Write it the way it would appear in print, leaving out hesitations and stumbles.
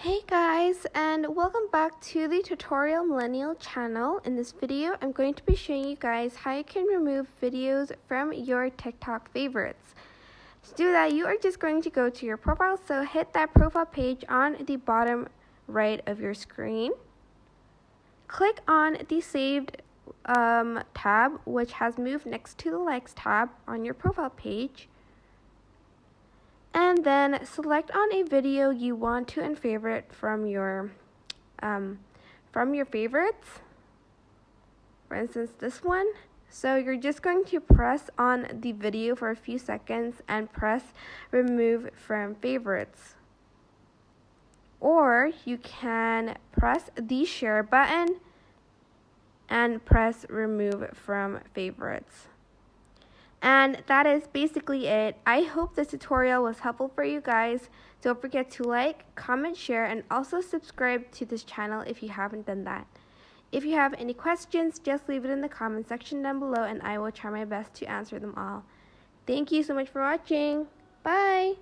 Hey guys, and welcome back to the Tutorial Millennial channel. In this video, I'm going to be showing you guys how you can remove videos from your TikTok favorites. To do that, you are just going to go to your profile, so hit that profile page on the bottom right of your screen. Click on the saved tab, which has moved next to the likes tab on your profile page. And then select on a video you want to and favorite from your favorites. For instance, this one. So you're just going to press on the video for a few seconds and press remove from favorites. Or you can press the share button and press remove from favorites. And that is basically it. I hope this tutorial was helpful for you guys. Don't forget to like, comment, share, and also subscribe to this channel if you haven't done that. If you have any questions, just leave it in the comment section down below and I will try my best to answer them all. Thank you so much for watching. Bye!